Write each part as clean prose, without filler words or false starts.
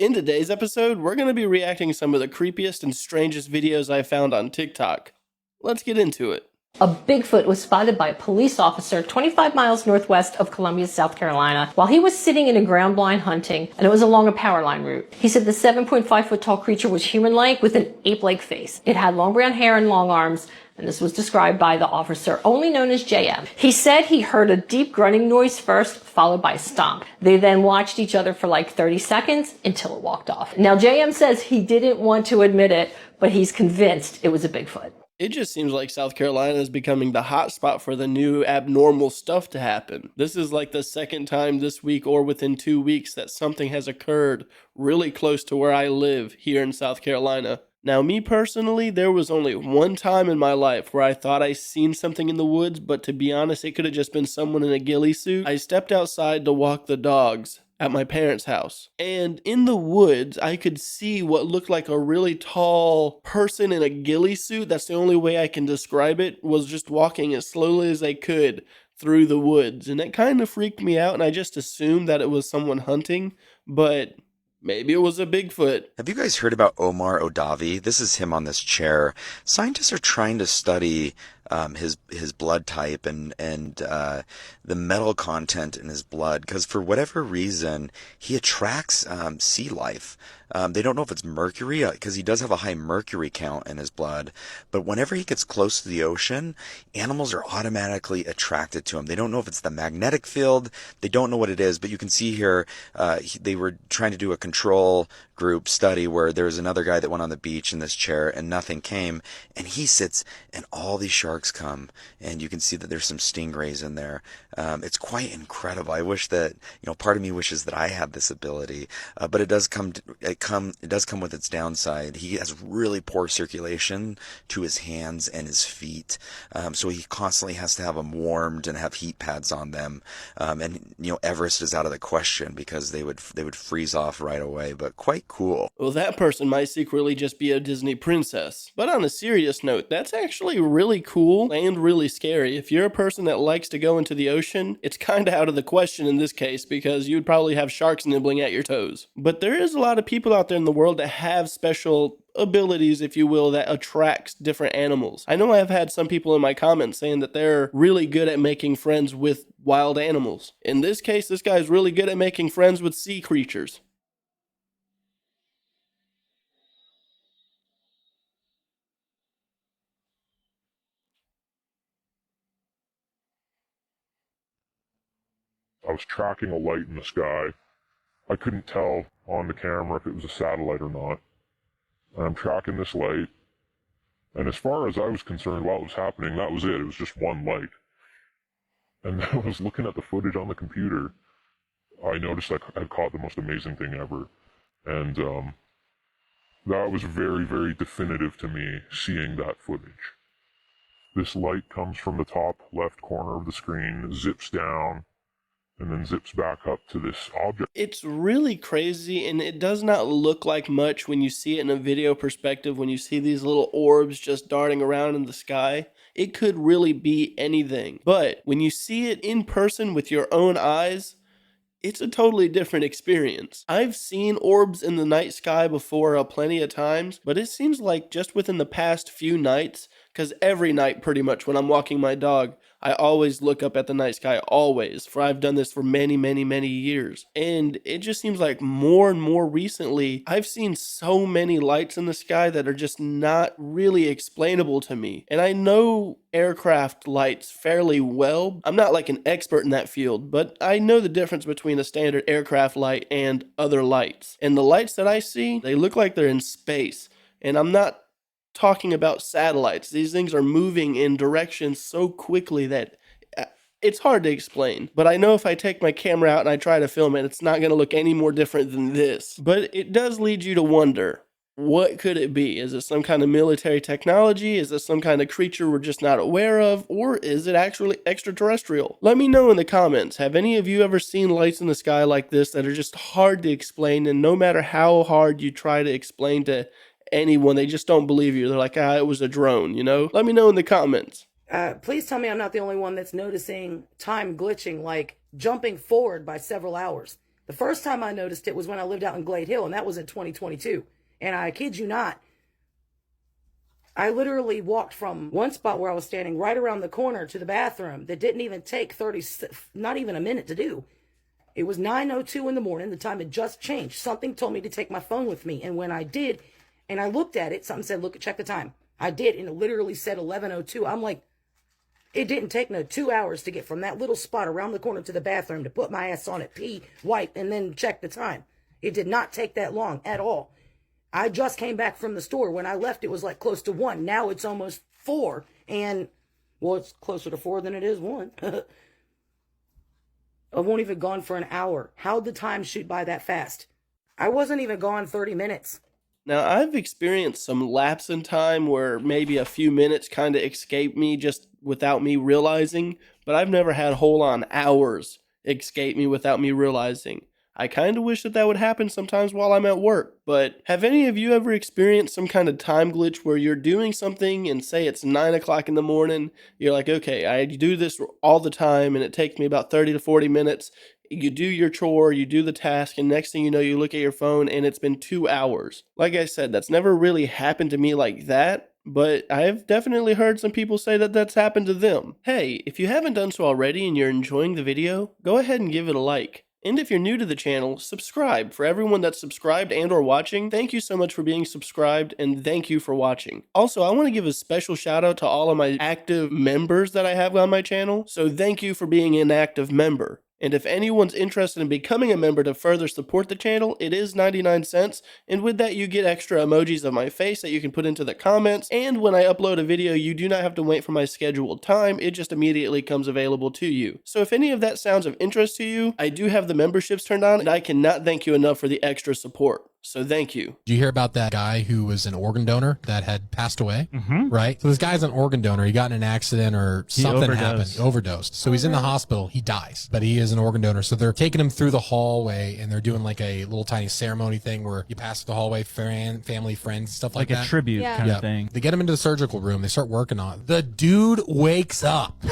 In today's episode, we're going to be reacting to some of the creepiest and strangest videos I found on TikTok. Let's get into it. A Bigfoot was spotted by a police officer 25 miles northwest of Columbia, South Carolina, while he was sitting in a ground blind hunting, and it was along a power line route. He said the 7.5-foot tall creature was human-like with an ape-like face. It had long brown hair and long arms, and this was described by the officer, only known as JM. He said he heard a deep grunting noise first, followed by a stomp. They then watched each other for like 30 seconds until it walked off. Now, JM says he didn't want to admit it, but he's convinced it was a Bigfoot. It just seems like South Carolina is becoming the hot spot for the new abnormal stuff to happen. This is like the second time this week or within 2 weeks that something has occurred really close to where I live here in South Carolina. Now, me personally, there was only one time in my life where I thought I seen something in the woods, but to be honest, it could have just been someone in a ghillie suit. I stepped outside to walk the dogs at my parents' house. And in the woods, I could see what looked like a really tall person in a ghillie suit. That's the only way I can describe it, was just walking as slowly as they could through the woods. And it kind of freaked me out, and I just assumed that it was someone hunting, but maybe it was a Bigfoot. Have you guys heard about Omar Odavi? This is him on this chair. Scientists are trying to study his blood type and the metal content in his blood, because for whatever reason he attracts sea life. They don't know if it's mercury, because he does have a high mercury count in his blood, but whenever he gets close to the ocean, animals are automatically attracted to him. They don't know if it's the magnetic field, they don't know what it is, but you can see here they were trying to do a control group study where there was another guy that went on the beach in this chair and nothing came, and he sits and all these sharks come, and you can see that there's some stingrays in there. It's quite incredible. I wish that, part of me wishes that I had this ability, but it does come with its downside. He has really poor circulation to his hands and his feet, so he constantly has to have them warmed and have heat pads on them. And Everest is out of the question because they would freeze off right away. But quite cool. Well, that person might secretly just be a Disney princess. But on a serious note, that's actually really cool and really scary. If you're a person that likes to go into the ocean, it's kind of out of the question in this case because you'd probably have sharks nibbling at your toes. But there is a lot of people out there in the world that have special abilities, if you will, that attracts different animals. I know I've had some people in my comments saying that they're really good at making friends with wild animals. In this case, this guy's really good at making friends with sea creatures. I was tracking a light in the sky. I couldn't tell on the camera if it was a satellite or not. And I'm tracking this light. And as far as I was concerned while it was happening, that was it. It was just one light. And then I was looking at the footage on the computer. I noticed I had caught the most amazing thing ever. And that was very, very definitive to me, seeing that footage. This light comes from the top left corner of the screen, zips down, and then zips back up to this object. It's really crazy, and it does not look like much when you see it in a video perspective, when you see these little orbs just darting around in the sky. It could really be anything. But when you see it in person with your own eyes, it's a totally different experience. I've seen orbs in the night sky before plenty of times, but it seems like just within the past few nights, because every night pretty much when I'm walking my dog, I always look up at the night sky, always, for I've done this for many, many, many years. And it just seems like more and more recently, I've seen so many lights in the sky that are just not really explainable to me. And I know aircraft lights fairly well. I'm not like an expert in that field, but I know the difference between a standard aircraft light and other lights. And the lights that I see, they look like they're in space. And I'm not talking about satellites. These things are moving in directions so quickly that it's hard to explain. But I know if I take my camera out and I try to film it, it's not going to look any more different than this. But it does lead you to wonder, what could it be? Is it some kind of military technology? Is it some kind of creature we're just not aware of? Or is it actually extraterrestrial? Let me know in the comments. Have any of you ever seen lights in the sky like this that are just hard to explain, and no matter how hard you try to explain to anyone, they just don't believe you? They're like, it was a drone, Let me know in the comments. Please tell me I'm not the only one that's noticing time glitching, like jumping forward by several hours. The first time I noticed it was when I lived out in Glade Hill, and that was in 2022. And I kid you not, I literally walked from one spot where I was standing right around the corner to the bathroom that didn't even take not even a minute to do. It was 9:02 in the morning. The time had just changed. Something told me to take my phone with me. And when I did, and I looked at it, something said, check the time. I did, and it literally said 11:02. I'm like, it didn't take no 2 hours to get from that little spot around the corner to the bathroom to put my ass on it, pee, wipe, and then check the time. It did not take that long at all. I just came back from the store. When I left, it was like close to 1. Now it's almost 4. And, well, it's closer to 4 than it is 1. I won't even gone for an hour. How'd the time shoot by that fast? I wasn't even gone 30 minutes. Now, I've experienced some lapse in time where maybe a few minutes kind of escape me just without me realizing, but I've never had whole on hours escape me without me realizing. I kind of wish that would happen sometimes while I'm at work, but have any of you ever experienced some kind of time glitch where you're doing something and say it's 9 o'clock in the morning, you're like, okay, I do this all the time and it takes me about 30 to 40 minutes. You do your chore, you do the task, and next thing you know, you look at your phone and it's been 2 hours. Like I said, that's never really happened to me like that, but I've definitely heard some people say that that's happened to them. Hey, if you haven't done so already and you're enjoying the video, go ahead and give it a like. And if you're new to the channel, subscribe. For everyone that's subscribed and or watching, thank you so much for being subscribed and thank you for watching. Also, I want to give a special shout out to all of my active members that I have on my channel, so thank you for being an active member. And if anyone's interested in becoming a member to further support the channel, it is 99 cents, and with that you get extra emojis of my face that you can put into the comments, and when I upload a video you do not have to wait for my scheduled time, it just immediately comes available to you. So if any of that sounds of interest to you, I do have the memberships turned on, and I cannot thank you enough for the extra support. So thank you. Did you hear about that guy who was an organ donor that had passed away? Right? So this guy's an organ donor. He got in an accident or something happened. He overdosed. So he's in the hospital. He dies, but he is an organ donor. So they're taking him through the hallway and they're doing like a little tiny ceremony thing where you pass the hallway, family, friends, stuff like that. Like a tribute kind of thing. They get him into the surgical room. They start working on it. The dude wakes up.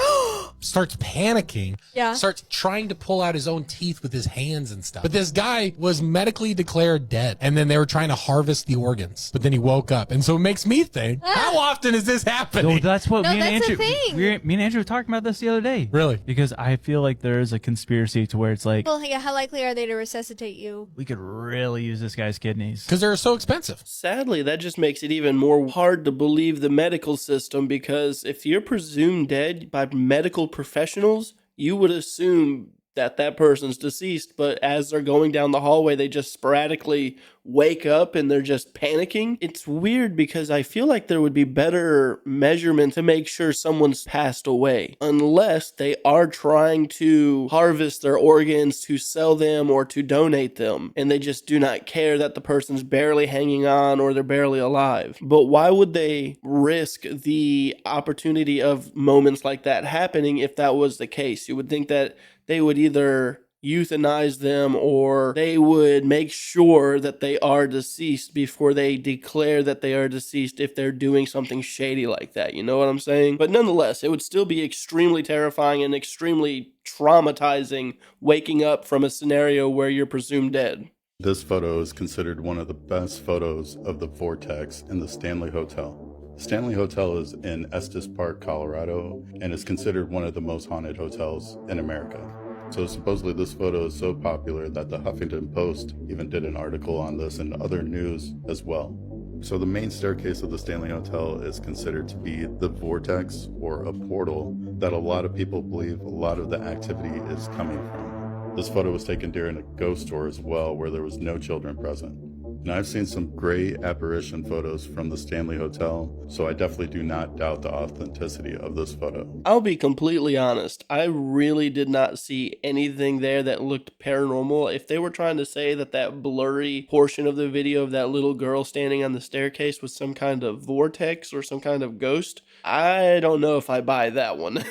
Starts panicking, starts trying to pull out his own teeth with his hands and stuff. But this guy was medically declared dead, and then they were trying to harvest the organs. But then he woke up, and so it makes me think, how often is this happening? No, that's what me and that's Andrew. the Me and Andrew were talking about this the other day. Really? Because I feel like there is a conspiracy to where it's like, Well, yeah, how likely are they to resuscitate you? we could really use this guy's kidneys. Because they're so expensive. Sadly, that just makes it even more hard to believe the medical system, because if you're presumed dead by medical professionals, you would assume that that person's deceased, but as they're going down the hallway, they just sporadically wake up and they're just panicking. It's weird because I feel like there would be better measurement to make sure someone's passed away, unless they are trying to harvest their organs to sell them or to donate them, and they just do not care that the person's barely hanging on or they're barely alive. But why would they risk the opportunity of moments like that happening if that was the case? You would think that they would either euthanize them or they would make sure that they are deceased before they declare that they are deceased if they're doing something shady like that. You know what I'm saying? But nonetheless, it would still be extremely terrifying and extremely traumatizing waking up from a scenario where you're presumed dead. This photo is considered one of the best photos of the vortex in the Stanley Hotel. Stanley Hotel is in Estes Park, Colorado, and is considered one of the most haunted hotels in America. So supposedly this photo is so popular that the Huffington Post even did an article on this and other news as well. So the main staircase of the Stanley Hotel is considered to be the vortex, or a portal, that a lot of people believe a lot of the activity is coming from. This photo was taken during a ghost tour as well, where there was no children present. And I've seen some great apparition photos from the Stanley Hotel, so I definitely do not doubt the authenticity of this photo. I'll be completely honest, I really did not see anything there that looked paranormal. If they were trying to say that that blurry portion of the video of that little girl standing on the staircase was some kind of vortex or some kind of ghost, I don't know if I buy that one.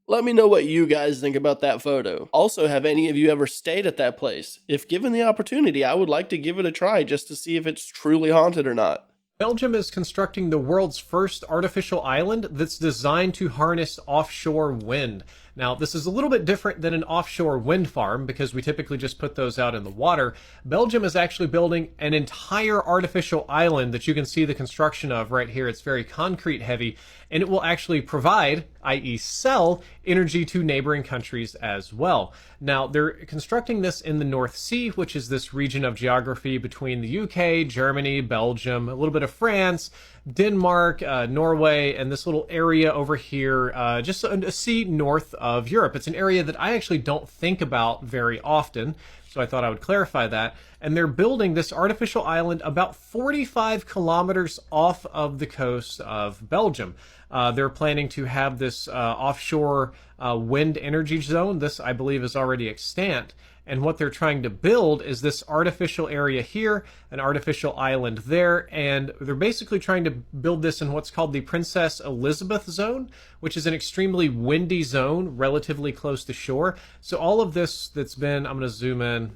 Let me know what you guys think about that photo. Also, have any of you ever stayed at that place? If given the opportunity, I would like to give it a try just to see if it's truly haunted or not. Belgium is constructing the world's first artificial island that's designed to harness offshore wind. Now, this is a little bit different than an offshore wind farm because we typically just put those out in the water. Belgium is actually building an entire artificial island that you can see the construction of right here. It's very concrete heavy, and it will actually provide, i.e. sell, energy to neighboring countries as well. Now, they're constructing this in the North Sea, which is this region of geography between the UK, Germany, Belgium, a little bit of France, Denmark, Norway, and this little area over here, just a sea north of Europe. It's an area that I actually don't think about very often, so I thought I would clarify that. And they're building this artificial island about 45 kilometers off of the coast of Belgium. They're planning to have this offshore wind energy zone. This, I believe, is already extant. And what they're trying to build is this artificial area here, an artificial island there, and they're basically trying to build this in what's called the Princess Elizabeth Zone, which is an extremely windy zone relatively close to shore. So all of this that's been, I'm going to zoom in,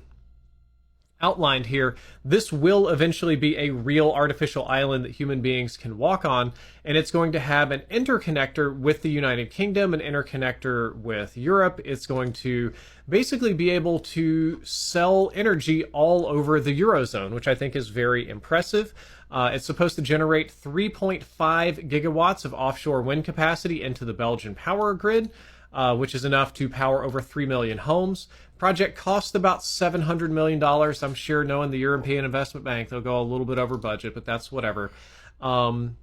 outlined here, this will eventually be a real artificial island that human beings can walk on, and it's going to have an interconnector with the United Kingdom, an interconnector with Europe. It's going to basically be able to sell energy all over the Eurozone, which I think is very impressive. It's supposed to generate 3.5 gigawatts of offshore wind capacity into the Belgian power grid, which is enough to power over 3 million homes. Project cost about $700 million. I'm sure, knowing the European Investment Bank, they'll go a little bit over budget, but that's whatever. Here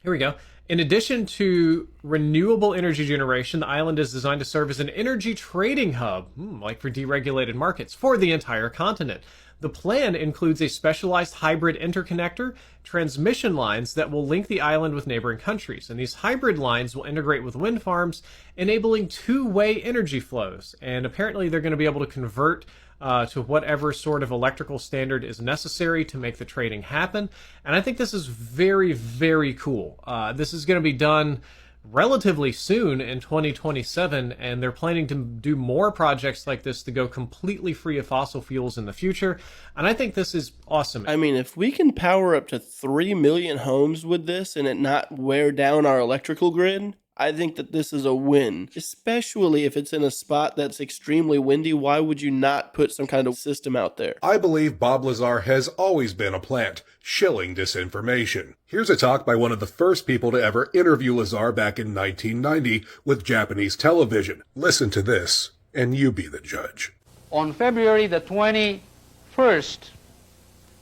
we go. In addition to renewable energy generation, the island is designed to serve as an energy trading hub, like for deregulated markets, for the entire continent. The plan includes a specialized hybrid interconnector, transmission lines that will link the island with neighboring countries. And these hybrid lines will integrate with wind farms, enabling two-way energy flows. And apparently they're going to be able to convert to whatever sort of electrical standard is necessary to make the trading happen. And I think this is very, very cool. This is going to be done relatively soon in 2027, and they're planning to do more projects like this to go completely free of fossil fuels in the future. And I think this is awesome. I mean, if we can power up to 3 million homes with this and it not wear down our electrical grid, I think that this is a win, especially if it's in a spot that's extremely windy. Why would you not put some kind of system out there? I believe Bob Lazar has always been a plant, shilling disinformation. Here's a talk by one of the first people to ever interview Lazar back in 1990 with Japanese television. Listen to this, and you be the judge. On February the 21st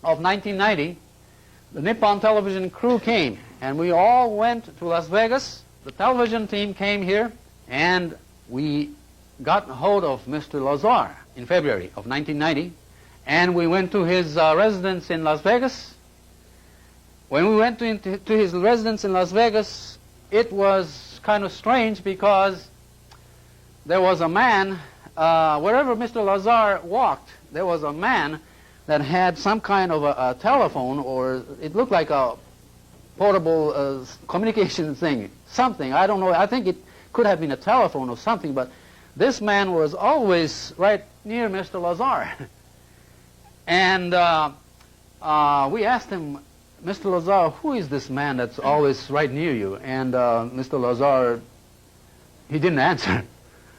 of 1990, the Nippon television crew came, and we all went to Las Vegas. The television team came here, and we got hold of Mr. Lazar in February of 1990, and we went to his residence in Las Vegas. When we went to his residence in Las Vegas, it was kind of strange because there was a man, wherever Mr. Lazar walked, there was a man that had some kind of a telephone, or it looked like a portable communication thing, something, I don't know, I think it could have been a telephone or something, but this man was always right near Mr. Lazar. And we asked him, Mr. Lazar, who is this man that's always right near you? And Mr. Lazar, he didn't answer.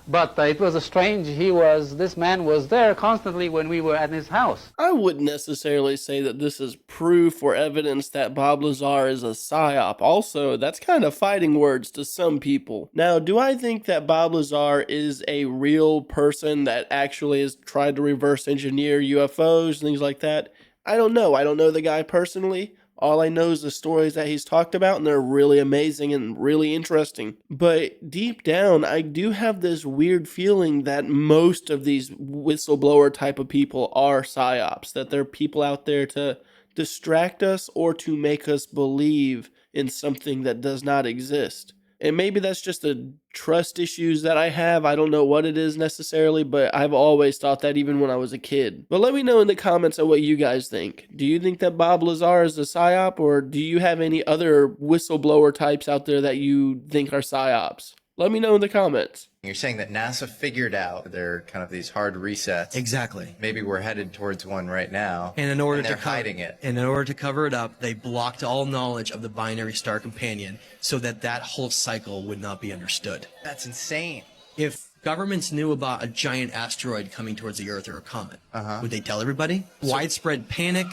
But it was a strange, this man was there constantly when we were at his house. I wouldn't necessarily say that this is proof or evidence that Bob Lazar is a psyop. Also, that's kind of fighting words to some people. Now, do I think that Bob Lazar is a real person that actually has tried to reverse engineer UFOs and things like that? I don't know. I don't know the guy personally. All I know is the stories that he's talked about, and they're really amazing and really interesting. But deep down, I do have this weird feeling that most of these whistleblower type of people are psyops, that they're people out there to distract us or to make us believe in something that does not exist. And maybe that's just the trust issues that I have. I don't know what it is necessarily, but I've always thought that even when I was a kid. But let me know in the comments of what you guys think. Do you think that Bob Lazar is a psyop, or do you have any other whistleblower types out there that you think are psyops? Let me know in the comments. You're saying that NASA figured out they're kind of these hard resets. Exactly. Maybe we're headed towards one right now. And in order they're hiding it. And in order to cover it up, they blocked all knowledge of the binary star companion so that that whole cycle would not be understood. That's insane. If governments knew about a giant asteroid coming towards the Earth or a comet, would they tell everybody? Widespread panic,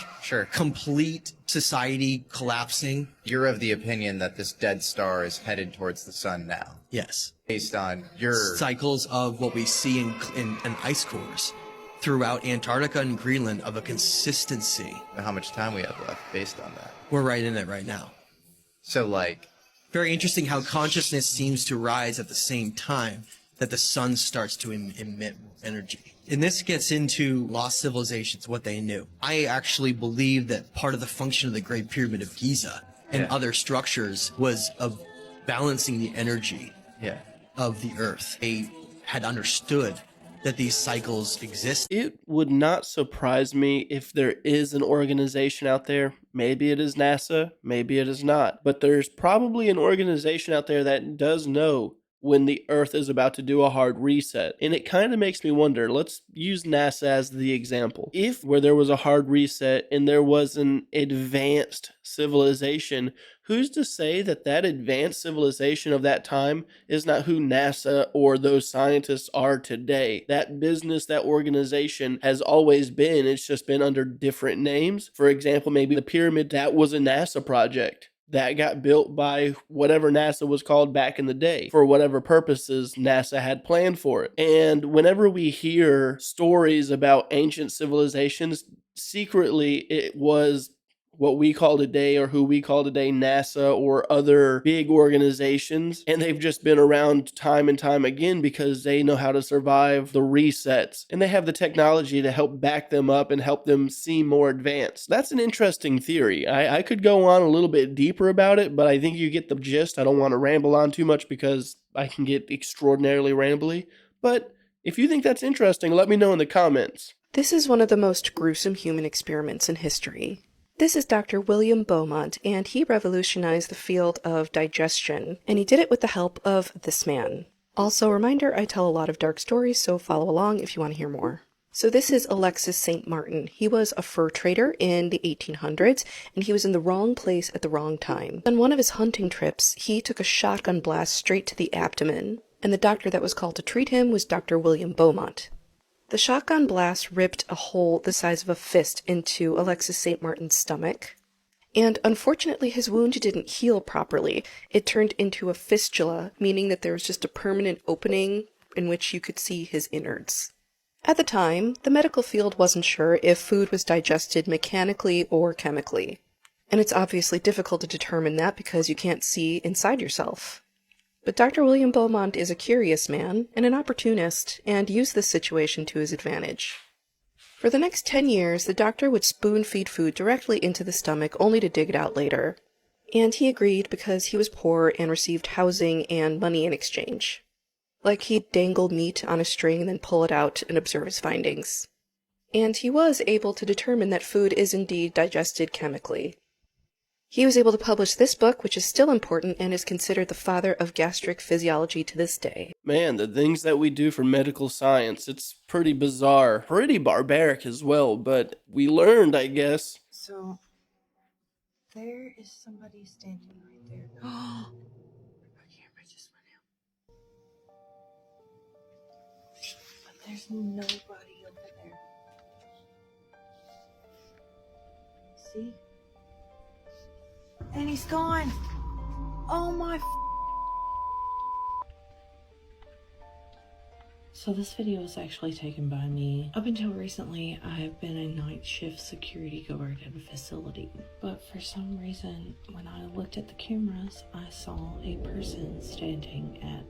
complete society collapsing. You're of the opinion that this dead star is headed towards the sun now. Yes. Based on your cycles of what we see in ice cores throughout Antarctica and Greenland of a consistency. How much time we have left based on that? We're right in it right now. So like, very interesting how consciousness seems to rise at the same time that the sun starts to emit energy. And this gets into lost civilizations, what they knew. I actually believe that part of the function of the Great Pyramid of Giza and other structures was of balancing the energy of the Earth. They had understood that these cycles exist. It would not surprise me if there is an organization out there. Maybe it is NASA, maybe it is not. But there's probably an organization out there that does know when the Earth is about to do a hard reset. And it kind of makes me wonder, let's use NASA as the example. If where there was a hard reset and there was an advanced civilization, who's to say that that advanced civilization of that time is not who NASA or those scientists are today? That business, that organization has always been, it's just been under different names. For example, maybe the pyramid, that was a NASA project. That got built by whatever NASA was called back in the day for whatever purposes NASA had planned for it. And whenever we hear stories about ancient civilizations, secretly it was what we call today, or who we call today, NASA or other big organizations. And they've just been around time and time again because they know how to survive the resets. And they have the technology to help back them up and help them seem more advanced. That's an interesting theory. I could go on a little bit deeper about it, but I think you get the gist. I don't want to ramble on too much because I can get extraordinarily rambly. But if you think that's interesting, let me know in the comments. This is one of the most gruesome human experiments in history. This is Dr. William Beaumont, and he revolutionized the field of digestion, and he did it with the help of this man. Also, reminder, I tell a lot of dark stories, so follow along if you want to hear more. So this is Alexis St. Martin. He was a fur trader in the 1800s, and he was in the wrong place at the wrong time. On one of his hunting trips, he took a shotgun blast straight to the abdomen, and the doctor that was called to treat him was Dr. William Beaumont. The shotgun blast ripped a hole the size of a fist into Alexis St. Martin's stomach, and unfortunately his wound didn't heal properly. It turned into a fistula, meaning that there was just a permanent opening in which you could see his innards. At the time, the medical field wasn't sure if food was digested mechanically or chemically, and it's obviously difficult to determine that because you can't see inside yourself. But Dr. William Beaumont is a curious man and an opportunist, and used this situation to his advantage. For the next 10 years, the doctor would spoon-feed food directly into the stomach, only to dig it out later. And he agreed because he was poor and received housing and money in exchange. Like he'd dangle meat on a string and then pull it out and observe his findings. And he was able to determine that food is indeed digested chemically. He was able to publish this book, which is still important and is considered the father of gastric physiology to this day. Man, the things that we do for medical science, it's pretty bizarre, pretty barbaric as well, but we learned, I guess. So, there is somebody standing right there. Oh, my camera just went out. But there's nobody over there. See? And he's gone. Oh my. So this video was actually taken by me. Up until recently, I've been a night shift security guard at a facility. But for some reason, when I looked at the cameras, I saw a person standing at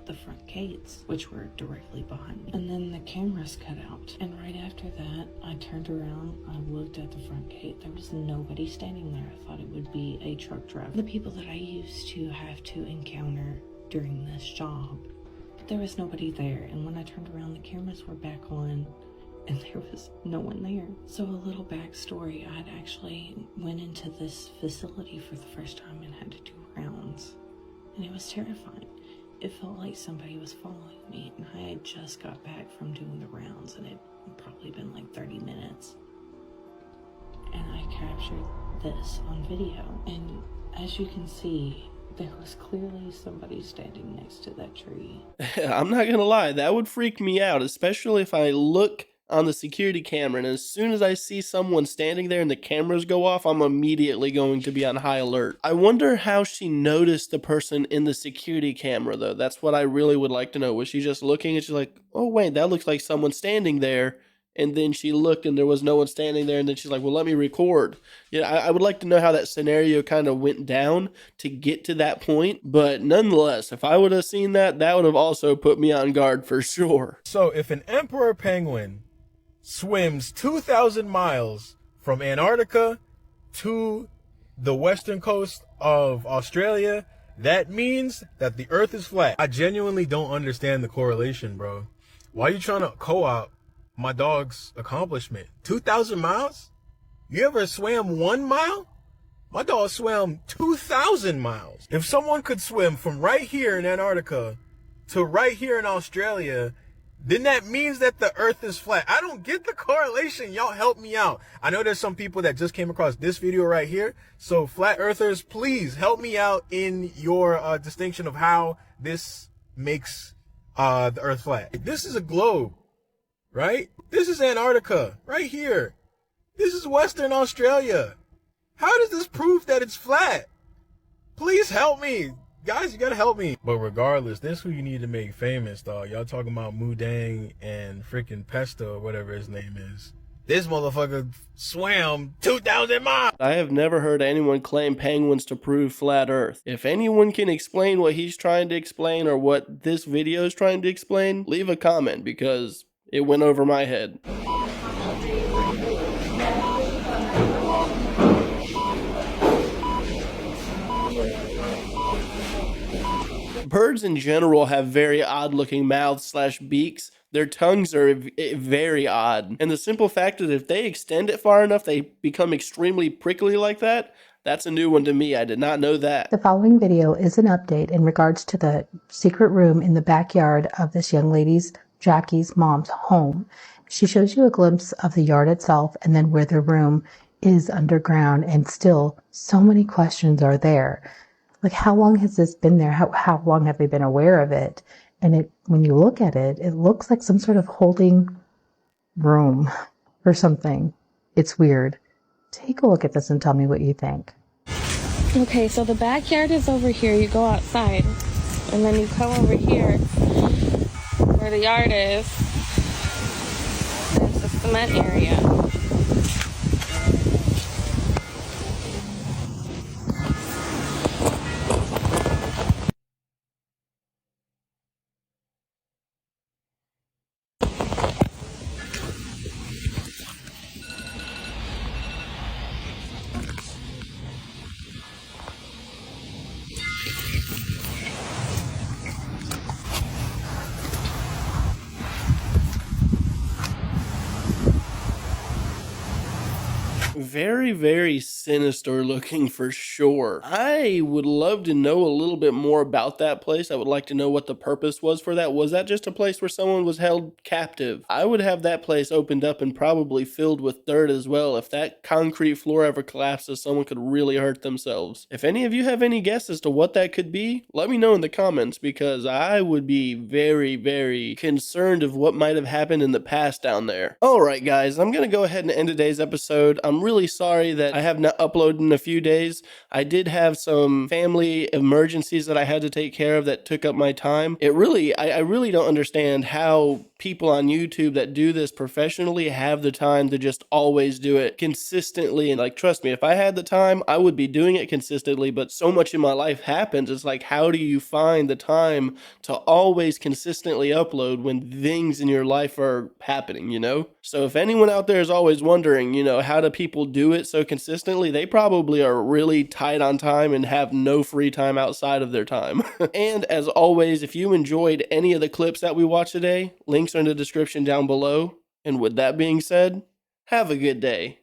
the front gates, which were directly behind me. And then the cameras cut out. And right after that, I turned around, I looked at the front gate. There was nobody standing there. I thought it would be a truck driver. The people that I used to have to encounter during this job. But there was nobody there. And when I turned around, the cameras were back on and there was no one there. So a little backstory, I'd actually went into this facility for the first time and had to do rounds. And it was terrifying. It felt like somebody was following me, and I had just got back from doing the rounds, and it had probably been like 30 minutes. And I captured this on video, and as you can see, there was clearly somebody standing next to that tree. I'm not gonna lie, that would freak me out, especially if I look on the security camera and as soon as I see someone standing there and the cameras go off, I'm immediately going to be on high alert. I wonder how she noticed the person in the security camera though. That's what I really would like to know. Was she just looking and she's like, oh wait, that looks like someone standing there? And then she looked and there was no one standing there, and then she's like, well, let me record. Yeah, I would like to know how that scenario kind of went down to get to that point. But nonetheless, if I would have seen that, that would have also put me on guard for sure. So if an emperor penguin swims 2,000 miles from Antarctica to the western coast of Australia, that means that the earth is flat. I genuinely don't understand the correlation, bro. Why are you trying to co-opt my dog's accomplishment? 2,000 miles? You ever swam 1 mile? My dog swam 2,000 miles. If someone could swim from right here in Antarctica to right here in Australia, then that means that the earth is flat. I don't get the correlation. Y'all help me out. I know there's some people that just came across this video right here. So flat earthers, please help me out in your distinction of how this makes the earth flat. This is a globe, right? This is Antarctica right here. This is Western Australia. How does this prove that it's flat? Please help me. Guys, you gotta help me. But regardless, this is who you need to make famous, dog. Y'all talking about Mudang and freaking Pesto or whatever his name is. This motherfucker swam 2,000 miles. I have never heard anyone claim penguins to prove flat earth. If anyone can explain what he's trying to explain or what this video is trying to explain, leave a comment because it went over my head. Birds in general have very odd looking mouths / beaks. Their tongues are very odd. And the simple fact that if they extend it far enough, they become extremely prickly like that. That's a new one to me. I did not know that. The following video is an update in regards to the secret room in the backyard of this young lady's, Jackie's mom's home. She shows you a glimpse of the yard itself and then where the room is underground, and still so many questions are there. Like, how long has this been there? How long have they been aware of it? And when you look at it, it looks like some sort of holding room or something. It's weird. Take a look at this and tell me what you think. Okay, so the backyard is over here. You go outside, and then you come over here where the yard is. There's the cement area. Very, very sinister looking for sure. I would love to know a little bit more about that place. I would like to know what the purpose was for that. Was that just a place where someone was held captive? I would have that place opened up and probably filled with dirt as well. If that concrete floor ever collapses, someone could really hurt themselves. If any of you have any guess as to what that could be, let me know in the comments, because I would be very, very concerned of what might have happened in the past down there. Alright guys, I'm gonna go ahead and end today's episode. I'm really sorry that I have not uploaded in a few days. I did have some family emergencies that I had to take care of that took up my time. I really don't understand how people on YouTube that do this professionally have the time to just always do it consistently. And like, trust me, if I had the time, I would be doing it consistently, but so much in my life happens. It's like, how do you find the time to always consistently upload when things in your life are happening, you know? So if anyone out there is always wondering, you know, how do people do it so consistently, they probably are really tight on time and have no free time outside of their time. And as always, if you enjoyed any of the clips that we watched today, links are in the description down below. And with that being said, have a good day.